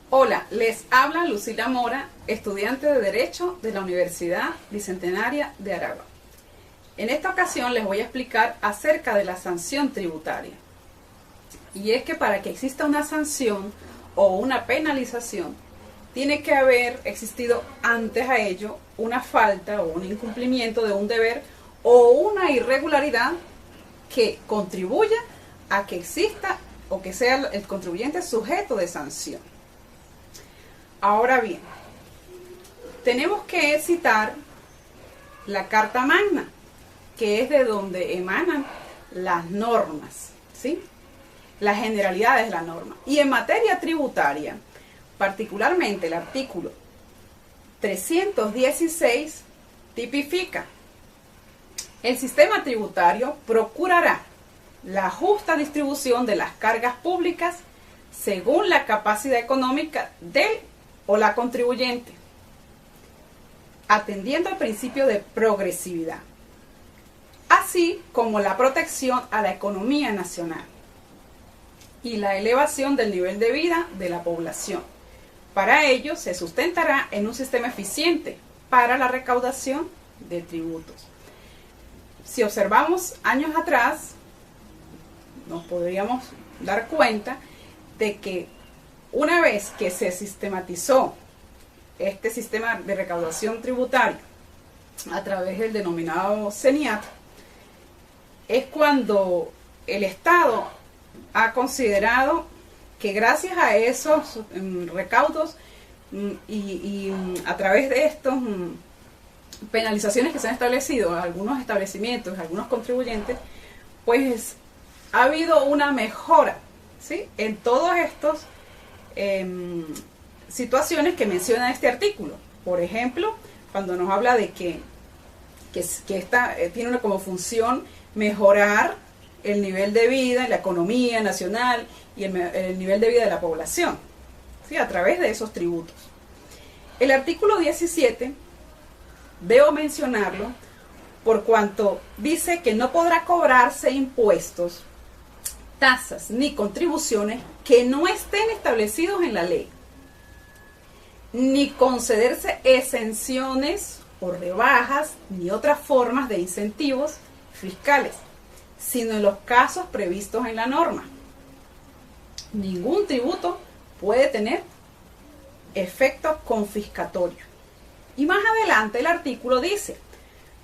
Hola, les habla Lucila Mora, estudiante de Derecho de la Universidad Bicentenaria de Aragua. En esta ocasión les voy a explicar acerca de la sanción tributaria. Y es que para que exista una sanción o una penalización, tiene que haber existido antes a ello una falta o un incumplimiento de un deber o una irregularidad que contribuya a que exista o que sea el contribuyente sujeto de sanción. Ahora bien, tenemos que citar la Carta Magna, que es de donde emanan las normas, ¿sí? Las generalidades de la norma. Y en materia tributaria, particularmente el artículo 316 tipifica: el sistema tributario procurará la justa distribución de las cargas públicas según la capacidad económica del o la contribuyente, atendiendo al principio de progresividad, así como la protección a la economía nacional y la elevación del nivel de vida de la población. Para ello se sustentará en un sistema eficiente para la recaudación de tributos. Si observamos años atrás, nos podríamos dar cuenta de que una vez que se sistematizó este sistema de recaudación tributaria a través del denominado CENIAT, es cuando el Estado ha considerado que gracias a esos recaudos y a través de estas penalizaciones que se han establecido a algunos establecimientos, a algunos contribuyentes, pues ha habido una mejora, ¿sí?, en todos estos situaciones que menciona este artículo. Por ejemplo, cuando nos habla de que tiene como función mejorar el nivel de vida, la economía nacional y el nivel de vida de la población, ¿sí?, a través de esos tributos. El artículo 17, debo mencionarlo por cuanto dice que no podrá cobrarse impuestos, tasas ni contribuciones que no estén establecidos en la ley, ni concederse exenciones o rebajas ni otras formas de incentivos fiscales, sino en los casos previstos en la norma. Ningún tributo puede tener efecto confiscatorio. Y más adelante el artículo dice: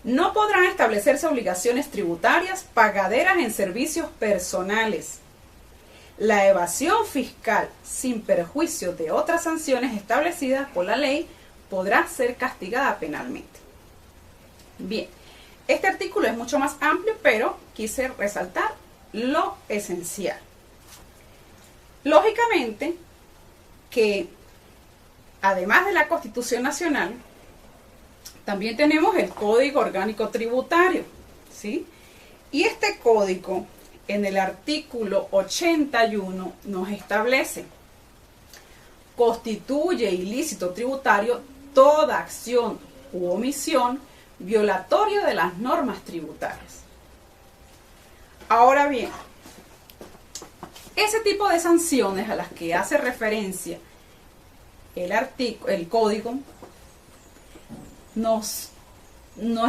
no podrán establecerse obligaciones tributarias pagaderas en servicios personales. La evasión fiscal, sin perjuicio de otras sanciones establecidas por la ley, podrá ser castigada penalmente. Bien, este artículo es mucho más amplio, pero quise resaltar lo esencial. Lógicamente que, además de la Constitución Nacional, también tenemos el Código Orgánico Tributario, ¿sí? Y este código, en el artículo 81, nos establece: constituye ilícito tributario toda acción u omisión violatoria de las normas tributarias. Ahora bien, ese tipo de sanciones a las que hace referencia el código nos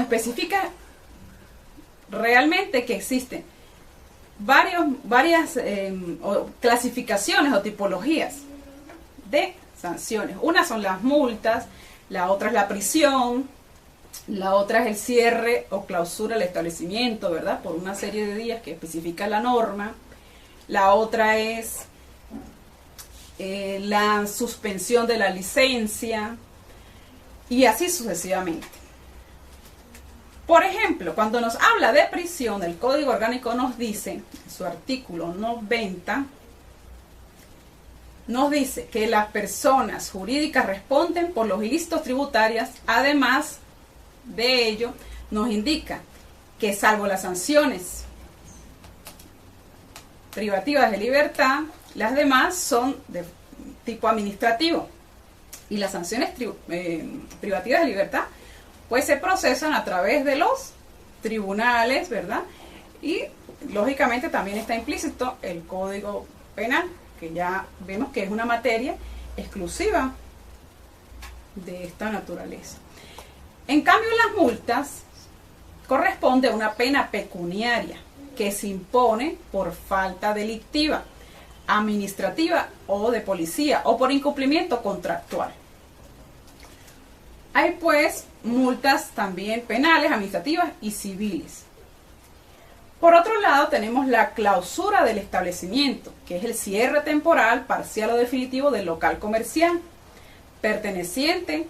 especifica realmente que existen varias clasificaciones o tipologías de sanciones. Unas son las multas, la otra es la prisión, la otra es el cierre o clausura del establecimiento, ¿verdad?, por una serie de días que especifica la norma. La otra es la suspensión de la licencia, y así sucesivamente. Por ejemplo, cuando nos habla de prisión, el Código Orgánico nos dice, en su artículo 90, nos dice que las personas jurídicas responden por los ilícitos tributarios. Además de ello, nos indica que, salvo las sanciones privativas de libertad, las demás son de tipo administrativo. Y las sanciones privativas de libertad pues se procesan a través de los tribunales, ¿verdad? Y lógicamente también está implícito el Código Penal, que ya vemos que es una materia exclusiva de esta naturaleza. En cambio, las multas corresponde a una pena pecuniaria que se impone por falta delictiva, administrativa o de policía o por incumplimiento contractual. Hay pues multas también penales, administrativas y civiles. Por otro lado, tenemos la clausura del establecimiento, que es el cierre temporal, parcial o definitivo del local comercial perteneciente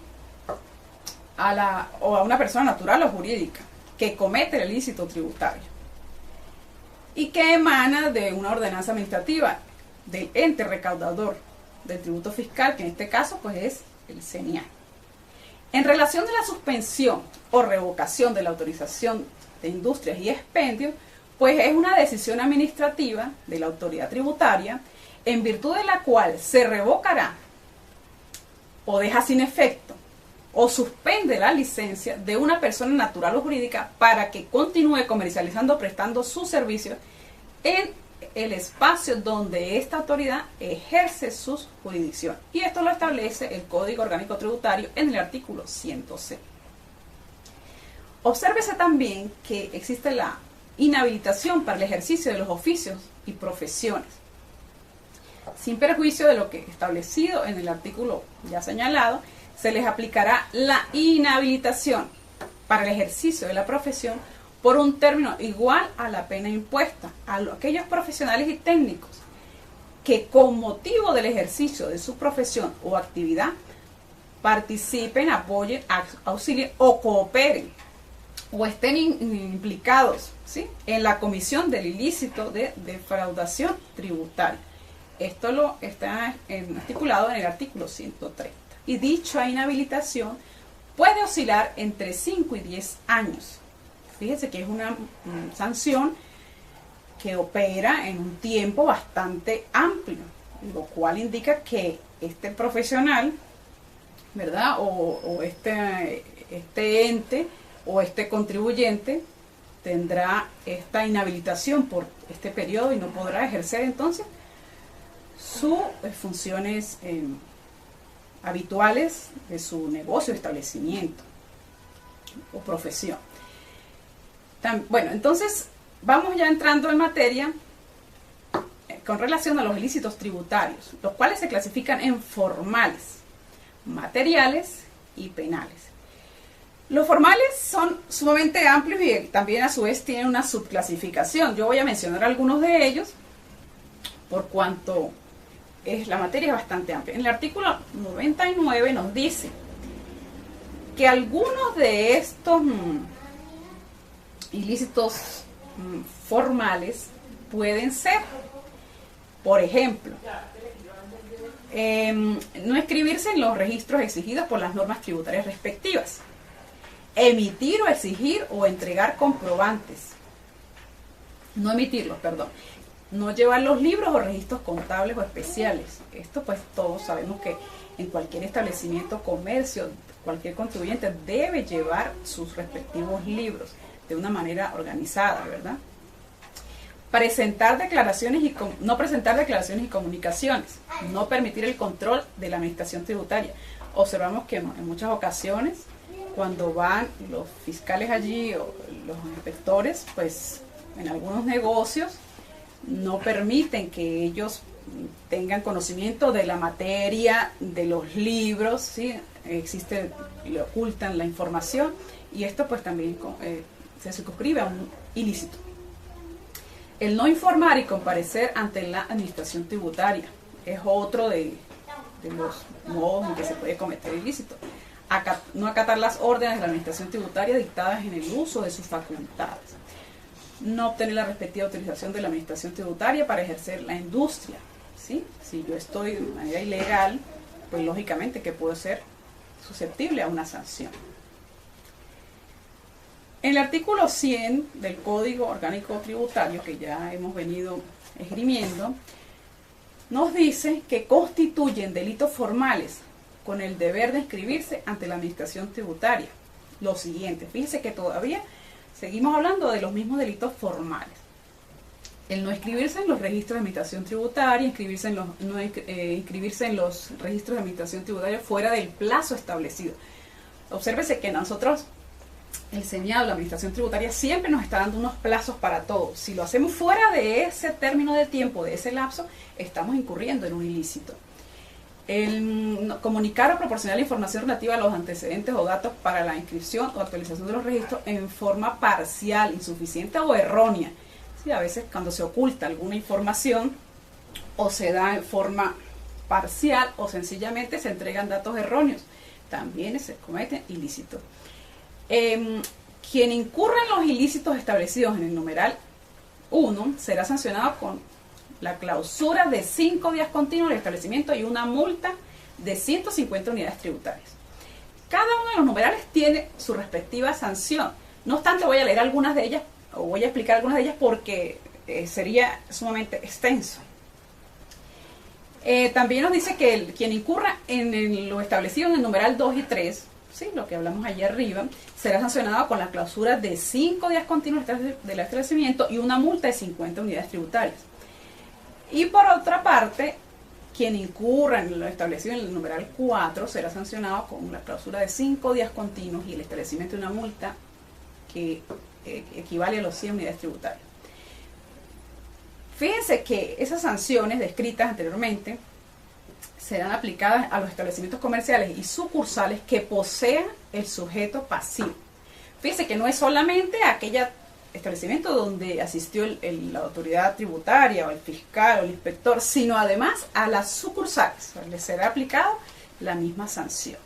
a una persona natural o jurídica que comete el ilícito tributario y que emana de una ordenanza administrativa del ente recaudador del tributo fiscal, que en este caso pues es el CENIAT. En relación de la suspensión o revocación de la autorización de industrias y expendios, pues es una decisión administrativa de la autoridad tributaria en virtud de la cual se revocará o deja sin efecto o suspende la licencia de una persona natural o jurídica para que continúe comercializando o prestando sus servicios en el espacio donde esta autoridad ejerce sus jurisdicciones. Y esto lo establece el Código Orgánico Tributario en el artículo 106. Obsérvese también que existe la inhabilitación para el ejercicio de los oficios y profesiones, sin perjuicio de lo que establecido en el artículo ya señalado. Se les aplicará la inhabilitación para el ejercicio de la profesión por un término igual a la pena impuesta a aquellos profesionales y técnicos que con motivo del ejercicio de su profesión o actividad participen, apoyen, auxilien o cooperen o estén implicados, ¿sí?, en la comisión del ilícito de defraudación tributaria. Esto lo está estipulado en el artículo 130. Y dicha inhabilitación puede oscilar entre 5 y 10 años. Fíjense que es una sanción que opera en un tiempo bastante amplio, lo cual indica que este profesional, ¿verdad?, o este ente o este contribuyente tendrá esta inhabilitación por este periodo y no podrá ejercer entonces sus funciones habituales de su negocio, establecimiento o profesión. Bueno, entonces vamos ya entrando en materia con relación a los ilícitos tributarios, los cuales se clasifican en formales, materiales y penales. Los formales son sumamente amplios y también a su vez tienen una subclasificación. Yo voy a mencionar algunos de ellos por cuanto la materia es bastante amplia. En el artículo 99 nos dice que algunos de estos ilícitos formales pueden ser, por ejemplo, no inscribirse en los registros exigidos por las normas tributarias respectivas, emitir o exigir o entregar comprobantes, no emitirlos, perdón, no llevar los libros o registros contables o especiales. Esto pues todos sabemos que en cualquier establecimiento, comercio, cualquier contribuyente debe llevar sus respectivos libros de una manera organizada, ¿verdad? Presentar declaraciones no presentar declaraciones y comunicaciones, no permitir el control de la administración tributaria. Observamos que en muchas ocasiones cuando van los fiscales allí o los inspectores, pues en algunos negocios no permiten que ellos tengan conocimiento de la materia, de los libros, ¿sí? Le ocultan la información y esto pues también se circunscribe a un ilícito. El no informar y comparecer ante la administración tributaria es otro de los modos en que se puede cometer ilícito. No acatar las órdenes de la administración tributaria dictadas en el uso de sus facultades. No obtener la respectiva autorización de la administración tributaria para ejercer la industria, ¿sí? Si yo estoy de manera ilegal, pues lógicamente que puedo ser susceptible a una sanción. En el artículo 100 del Código Orgánico Tributario, que ya hemos venido esgrimiendo, nos dice que constituyen delitos formales con el deber de inscribirse ante la administración tributaria. Lo siguiente, fíjense que todavía seguimos hablando de los mismos delitos formales. el no inscribirse en los registros de administración tributaria, inscribirse en los registros de administración tributaria fuera del plazo establecido. Obsérvese que nosotros, el SENIAD, la administración tributaria, siempre nos está dando unos plazos para todo. Si lo hacemos fuera de ese término de tiempo, de ese lapso, estamos incurriendo en un ilícito. El comunicar o proporcionar la información relativa a los antecedentes o datos para la inscripción o actualización de los registros en forma parcial, insuficiente o errónea. Sí, a veces cuando se oculta alguna información o se da en forma parcial o sencillamente se entregan datos erróneos, también se cometen ilícitos. Quien incurra en los ilícitos establecidos en el numeral 1 será sancionado con la clausura de 5 días continuos del establecimiento y una multa de 150 unidades tributarias. Cada uno de los numerales tiene su respectiva sanción. No obstante, voy a leer algunas de ellas, o voy a explicar algunas de ellas porque sería sumamente extenso. También nos dice que quien incurra en lo establecido en el numeral 2 y 3, ¿sí?, lo que hablamos allí arriba, será sancionado con la clausura de 5 días continuos del establecimiento y una multa de 50 unidades tributarias. Y por otra parte, quien incurra en lo establecido en el numeral 4 será sancionado con la clausura de 5 días continuos y el establecimiento de una multa que equivale a los 100 unidades tributarias. Fíjense que esas sanciones descritas anteriormente serán aplicadas a los establecimientos comerciales y sucursales que posean el sujeto pasivo. Fíjense que no es solamente aquel establecimiento donde asistió la autoridad tributaria o el fiscal o el inspector, sino además a las sucursales. Les será aplicado la misma sanción.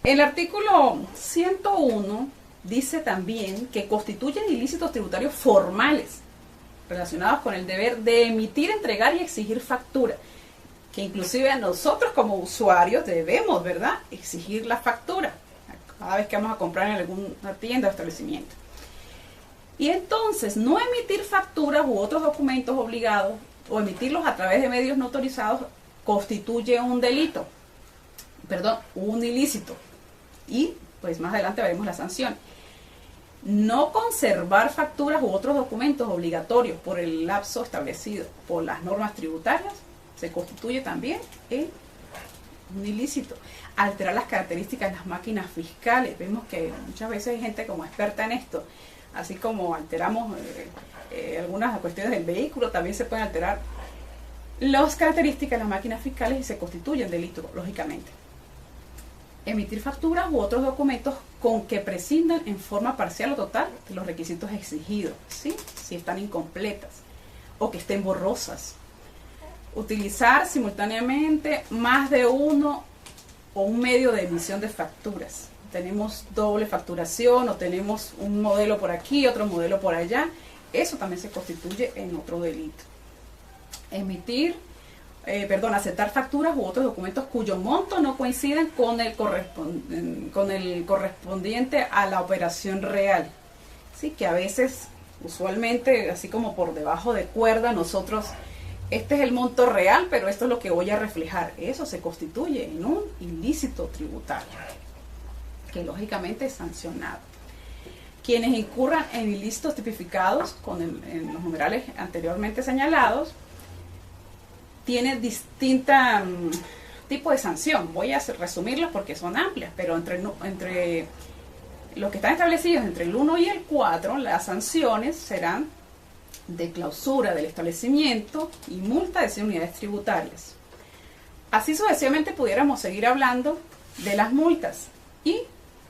El artículo 101 dice también que constituyen ilícitos tributarios formales relacionados con el deber de emitir, entregar y exigir factura, que inclusive a nosotros como usuarios debemos, ¿verdad?, exigir la factura cada vez que vamos a comprar en alguna tienda o establecimiento. Y entonces, no emitir facturas u otros documentos obligados o emitirlos a través de medios no autorizados constituye un delito, un ilícito. Y pues más adelante veremos la sanción. No conservar facturas u otros documentos obligatorios por el lapso establecido por las normas tributarias se constituye también un ilícito. Alterar las características de las máquinas fiscales. Vemos que muchas veces hay gente como experta en esto. Así como alteramos algunas cuestiones del vehículo, también se pueden alterar las características de las máquinas fiscales y se constituyen delito, lógicamente. Emitir facturas u otros documentos con que prescindan en forma parcial o total de los requisitos exigidos, ¿sí?, si están incompletas o que estén borrosas. Utilizar simultáneamente más de uno o un medio de emisión de facturas. Tenemos doble facturación o tenemos un modelo por aquí, otro modelo por allá. Eso también se constituye en otro delito. Aceptar facturas u otros documentos cuyo monto no coinciden con el correspondiente a la operación real. Sí, que a veces, usualmente, así como por debajo de cuerda, nosotros, este es el monto real, pero esto es lo que voy a reflejar. Eso se constituye en un ilícito tributario, que lógicamente es sancionado. Quienes incurran en ilícitos tipificados en los numerales anteriormente señalados, tienen distinta tipo de sanción. Voy a resumirlos porque son amplias, pero entre los que están establecidos entre el 1 y el 4, las sanciones serán de clausura del establecimiento y multa de 100 unidades tributarias. Así sucesivamente pudiéramos seguir hablando de las multas y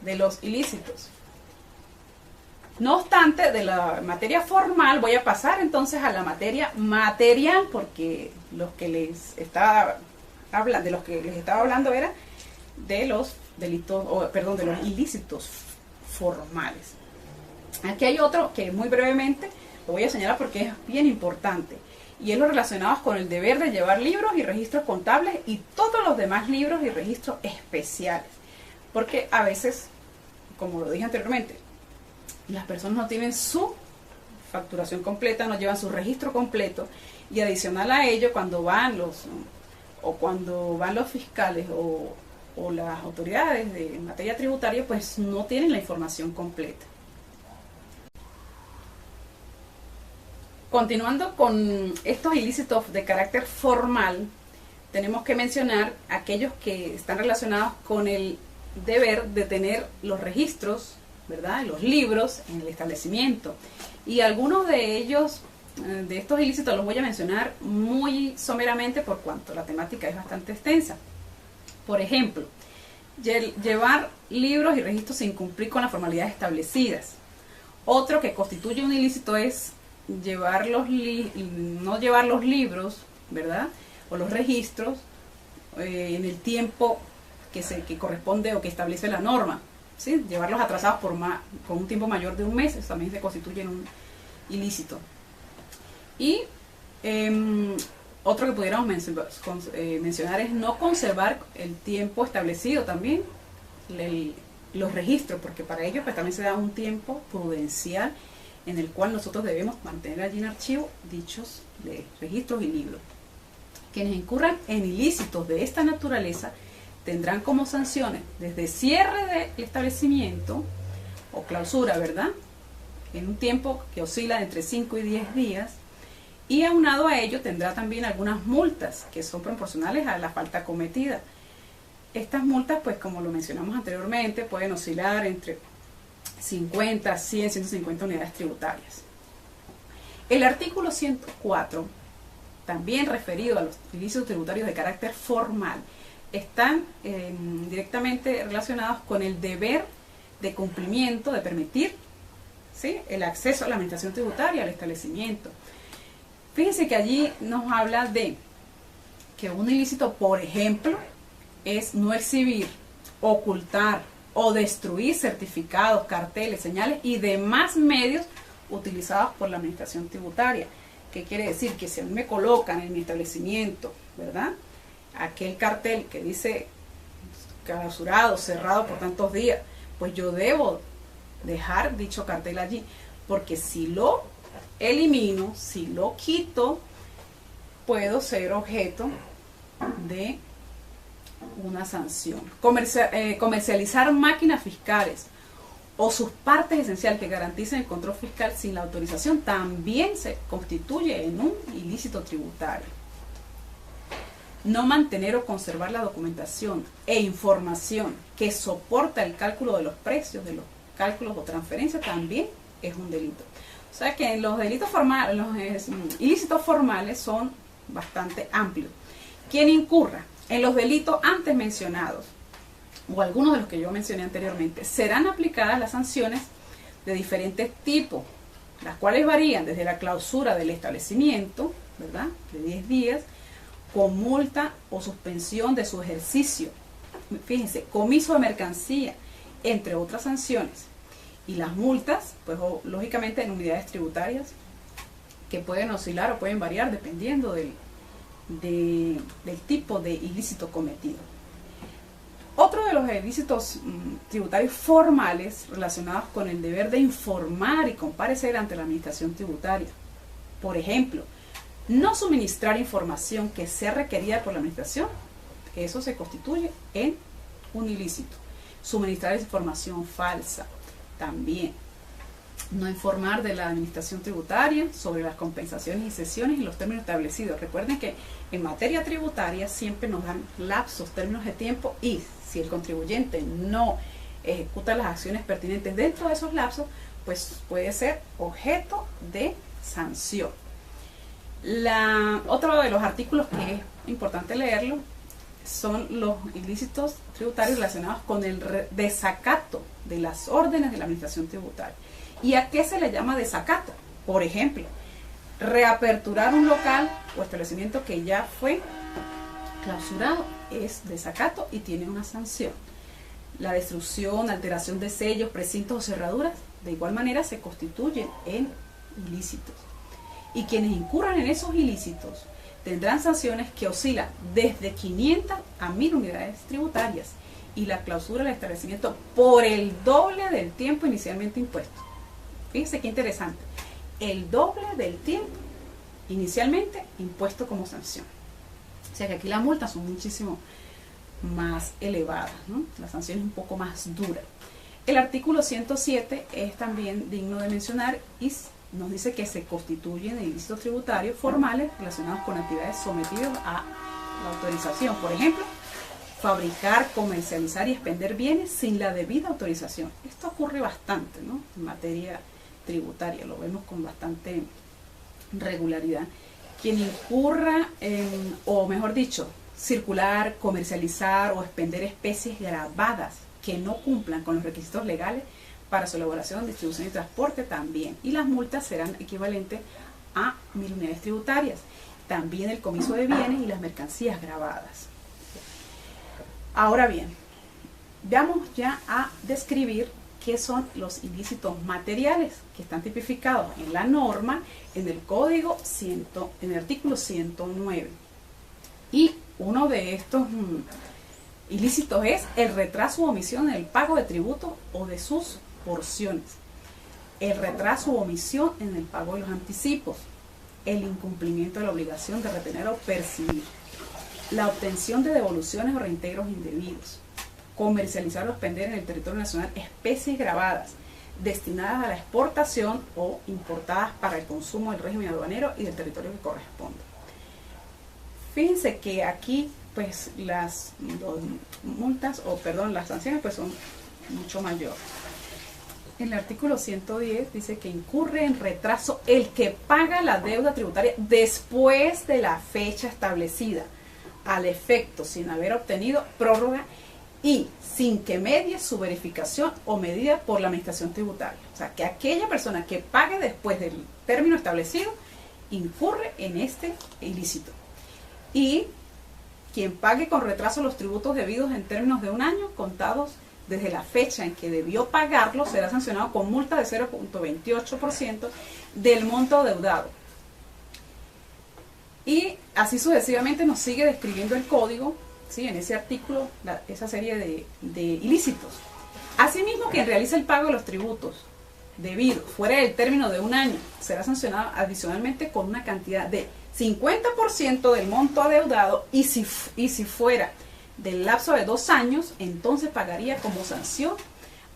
de los ilícitos. No obstante, de la materia formal voy a pasar entonces a la materia material, porque de los que les estaba hablando era de los delitos, de los ilícitos formales. Aquí hay otro que muy brevemente lo voy a señalar porque es bien importante, y es lo relacionado con el deber de llevar libros y registros contables y todos los demás libros y registros especiales, porque a veces, como lo dije anteriormente, las personas no tienen su facturación completa, no llevan su registro completo, y adicional a ello, cuando van los fiscales o las autoridades de materia tributaria, pues no tienen la información completa. Continuando con estos ilícitos de carácter formal, tenemos que mencionar aquellos que están relacionados con el deber de tener los registros, ¿verdad?, los libros en el establecimiento. Y algunos de ellos, de estos ilícitos, los voy a mencionar muy someramente por cuanto la temática es bastante extensa. Por ejemplo, llevar libros y registros sin cumplir con las formalidades establecidas. Otro que constituye un ilícito es no llevar los libros, ¿verdad?, o los registros en el tiempo que corresponde o que establece la norma, ¿sí? Llevarlos atrasados con un tiempo mayor de un mes, eso también se constituye en un ilícito. Y otro que pudiéramos mencionar es no conservar el tiempo establecido también, los registros, porque para ello pues también se da un tiempo prudencial en el cual nosotros debemos mantener allí en archivo dichos registros y libros. Quienes incurran en ilícitos de esta naturaleza tendrán como sanciones desde cierre del establecimiento o clausura, ¿verdad?, en un tiempo que oscila entre 5 y 10 días, y aunado a ello tendrá también algunas multas que son proporcionales a la falta cometida. Estas multas, pues como lo mencionamos anteriormente, pueden oscilar entre 50, 100, 150 unidades tributarias. El artículo 104, también referido a los ilícitos tributarios de carácter formal, están directamente relacionados con el deber de cumplimiento, de permitir, ¿sí?, el acceso a la administración tributaria al establecimiento. Fíjense que allí nos habla de que un ilícito, por ejemplo, es no exhibir, ocultar o destruir certificados, carteles, señales y demás medios utilizados por la administración tributaria. ¿Qué quiere decir? Que si a mí me colocan en mi establecimiento, ¿verdad?, aquel cartel que dice clausurado, cerrado por tantos días, pues yo debo dejar dicho cartel allí, porque si lo elimino, si lo quito, puedo ser objeto de una sanción. Comercializar máquinas fiscales o sus partes esenciales que garanticen el control fiscal sin la autorización también se constituye en un ilícito tributario. No mantener o conservar la documentación e información que soporta el cálculo de los precios de los cálculos o transferencias también es un delito. O sea que los delitos formales, los ilícitos formales son bastante amplios. Quien incurra en los delitos antes mencionados, o algunos de los que yo mencioné anteriormente, serán aplicadas las sanciones de diferentes tipos, las cuales varían desde la clausura del establecimiento, ¿verdad?, de 10 días, con multa o suspensión de su ejercicio. Fíjense, comiso de mercancía, entre otras sanciones. Y las multas, pues lógicamente en unidades tributarias, que pueden oscilar o pueden variar dependiendo del tipo de ilícito cometido. Otro de los ilícitos tributarios formales relacionados con el deber de informar y comparecer ante la administración tributaria. Por ejemplo, no suministrar información que sea requerida por la administración, eso se constituye en un ilícito. Suministrar información falsa, también. No informar de la administración tributaria sobre las compensaciones y cesiones y los términos establecidos. Recuerden que en materia tributaria siempre nos dan lapsos, términos de tiempo, y si el contribuyente no ejecuta las acciones pertinentes dentro de esos lapsos, pues puede ser objeto de sanción. Otro de los artículos que es importante leerlo son los ilícitos tributarios relacionados con el desacato de las órdenes de la administración tributaria. ¿Y a qué se le llama desacato? Por ejemplo, reaperturar un local o establecimiento que ya fue clausurado es desacato y tiene una sanción. La destrucción, alteración de sellos, precintos o cerraduras, de igual manera se constituyen en ilícitos. Y quienes incurran en esos ilícitos tendrán sanciones que oscilan desde 500 a 1000 unidades tributarias y la clausura del establecimiento por el doble del tiempo inicialmente impuesto. Fíjense qué interesante. El doble del tiempo inicialmente impuesto como sanción. O sea que aquí las multas son muchísimo más elevadas, ¿no? La sanción es un poco más dura. El artículo 107 es también digno de mencionar y nos dice que se constituyen de ilícitos tributarios formales relacionados con actividades sometidas a la autorización. Por ejemplo, fabricar, comercializar y expender bienes sin la debida autorización. Esto ocurre bastante, ¿no?, en materia tributaria, lo vemos con bastante regularidad. Quien incurra en, o mejor dicho, circular, comercializar o expender especies grabadas que no cumplan con los requisitos legales para su elaboración, distribución y transporte también. Y las multas serán equivalentes a 1.000 unidades tributarias. También el comiso de bienes y las mercancías grabadas. Ahora bien, vamos ya a describir qué son los ilícitos materiales que están tipificados en la norma, en el código, en el artículo 109. Y uno de estos ilícitos es el retraso u omisión en el pago de tributos o de sus porciones, el retraso u omisión en el pago de los anticipos, el incumplimiento de la obligación de retener o percibir, la obtención de devoluciones o reintegros indebidos, comercializar o expender en el territorio nacional especies grabadas destinadas a la exportación o importadas para el consumo del régimen aduanero y del territorio que corresponde. Fíjense que aquí pues las multas, o perdón, las sanciones pues son mucho mayores. En el artículo 110 dice que incurre en retraso el que paga la deuda tributaria después de la fecha establecida, al efecto sin haber obtenido prórroga y sin que medie su verificación o medida por la administración tributaria. O sea, que aquella persona que pague después del término establecido incurre en este ilícito. Y quien pague con retraso los tributos debidos en términos de un año contados desde la fecha en que debió pagarlo será sancionado con multa de 0.28% del monto deudado. Y así sucesivamente nos sigue describiendo el código, ¿sí?, en ese artículo, esa serie de ilícitos. Asimismo, quien realiza el pago de los tributos debidos fuera del término de un año será sancionado adicionalmente con una cantidad de 50% del monto adeudado, y si fuera del lapso de 2 años, entonces pagaría como sanción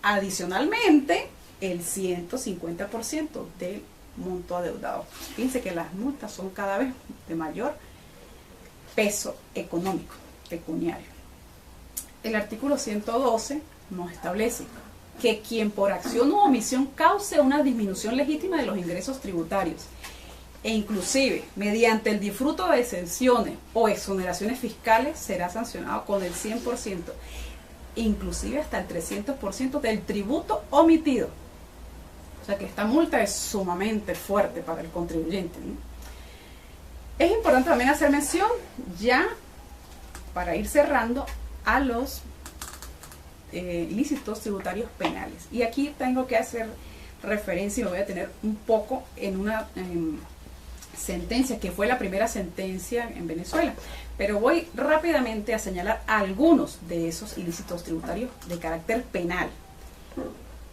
adicionalmente el 150% del monto adeudado. Fíjense que las multas son cada vez de mayor peso económico, pecuniario. El artículo 112 nos establece que quien por acción u omisión cause una disminución legítima de los ingresos tributarios e inclusive mediante el disfruto de exenciones o exoneraciones fiscales será sancionado con el 100%, inclusive hasta el 300% del tributo omitido. O sea que esta multa es sumamente fuerte para el contribuyente, ¿no? Es importante también hacer mención, ya para ir cerrando, a los ilícitos tributarios penales. Y aquí tengo que hacer referencia, y me voy a tener un poco en una sentencia que fue la primera sentencia en Venezuela, pero voy rápidamente a señalar algunos de esos ilícitos tributarios de carácter penal.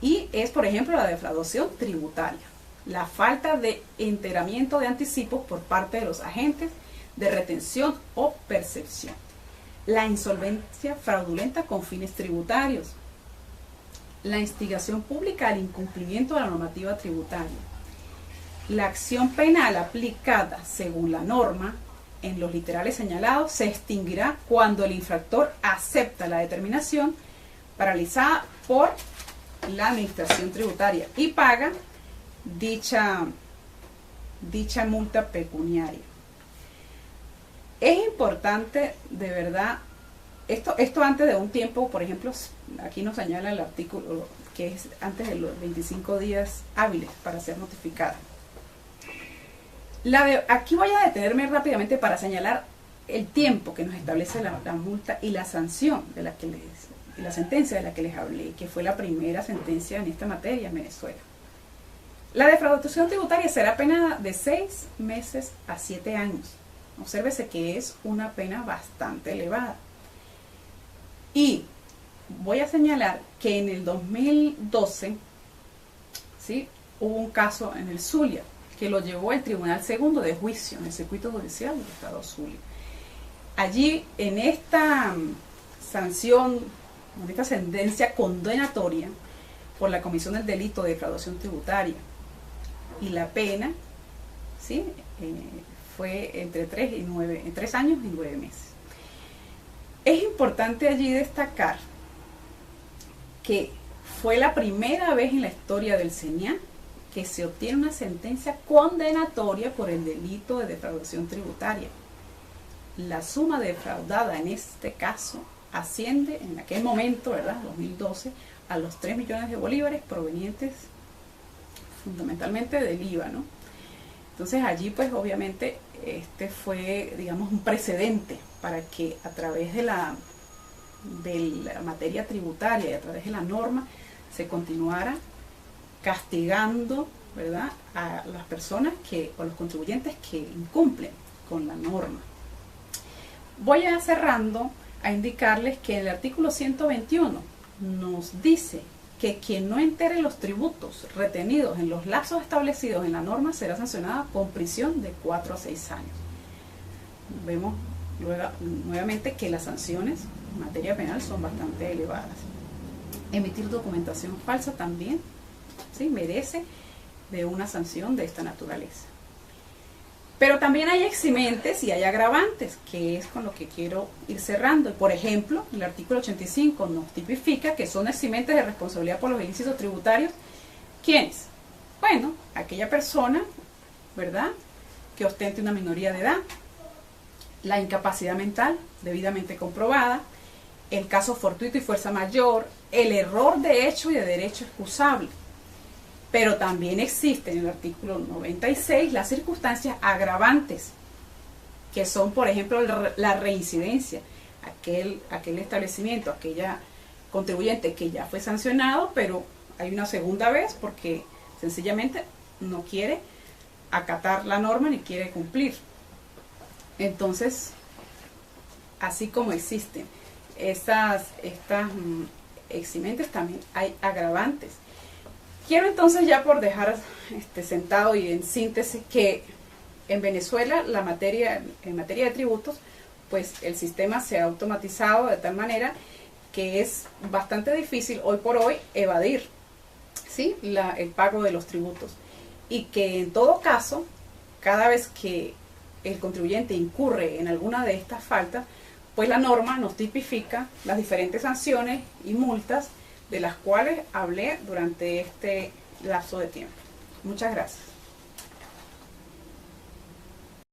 Y es, por ejemplo, la defraudación tributaria, la falta de enteramiento de anticipos por parte de los agentes de retención o percepción, la insolvencia fraudulenta con fines tributarios, la instigación pública al incumplimiento de la normativa tributaria. La acción penal aplicada según la norma en los literales señalados se extinguirá cuando el infractor acepta la determinación paralizada por la administración tributaria y paga dicha multa pecuniaria. Es importante, de verdad, esto antes de un tiempo, por ejemplo, aquí nos señala el artículo que es antes de los 25 días hábiles para ser notificada. Aquí voy a detenerme rápidamente para señalar el tiempo que nos establece la multa y la sanción de la que la sentencia de la que les hablé, que fue la primera sentencia en esta materia en Venezuela. La defraudación tributaria será penada de 6 meses a 7 años. Obsérvese que es una pena bastante elevada. Y voy a señalar que en el 2012, ¿sí?, hubo un caso en el Zulia que lo llevó el Tribunal Segundo de Juicio en el Circuito Judicial del Estado Zulia. Allí, en esta sanción, en esta sentencia condenatoria por la comisión del delito de defraudación tributaria, y la pena, ¿sí? Fue entre 3 años y 9 meses. Es importante allí destacar que fue la primera vez en la historia del CENIAT que se obtiene una sentencia condenatoria por el delito de defraudación tributaria. La suma defraudada en este caso asciende en aquel momento, ¿verdad?, 2012, a los 3 millones de bolívares provenientes fundamentalmente del IVA, ¿no? Entonces allí pues obviamente este fue, digamos, un precedente para que a través de la materia tributaria y a través de la norma se continuara castigando, ¿verdad?, a las personas o los contribuyentes que incumplen con la norma. Voy a cerrando a indicarles que el artículo 121 nos dice que quien no entere los tributos retenidos en los lapsos establecidos en la norma será sancionada con prisión de 4 a 6 años. Vemos luego, nuevamente, que las sanciones en materia penal son bastante elevadas. Emitir documentación falsa también, ¿sí?, merece de una sanción de esta naturaleza. Pero también hay eximentes y hay agravantes, que es con lo que quiero ir cerrando. Por ejemplo, el artículo 85 nos tipifica que son eximentes de responsabilidad por los ilícitos tributarios. ¿Quiénes? Bueno, aquella persona, ¿verdad?, que ostente una minoría de edad, la incapacidad mental debidamente comprobada, el caso fortuito y fuerza mayor, el error de hecho y de derecho excusable. Pero también existen en el artículo 96 las circunstancias agravantes, que son, por ejemplo, la reincidencia, aquel establecimiento, aquella contribuyente que ya fue sancionado, pero hay una segunda vez porque sencillamente no quiere acatar la norma ni quiere cumplir. Entonces, así como existen estas eximentes, también hay agravantes. Quiero entonces, ya por dejar sentado y en síntesis, que en Venezuela en materia de tributos, pues el sistema se ha automatizado de tal manera que es bastante difícil hoy por hoy evadir, ¿sí?, el pago de los tributos, y que en todo caso, cada vez que el contribuyente incurre en alguna de estas faltas, pues la norma nos tipifica las diferentes sanciones y multas de las cuales hablé durante este lapso de tiempo. Muchas gracias.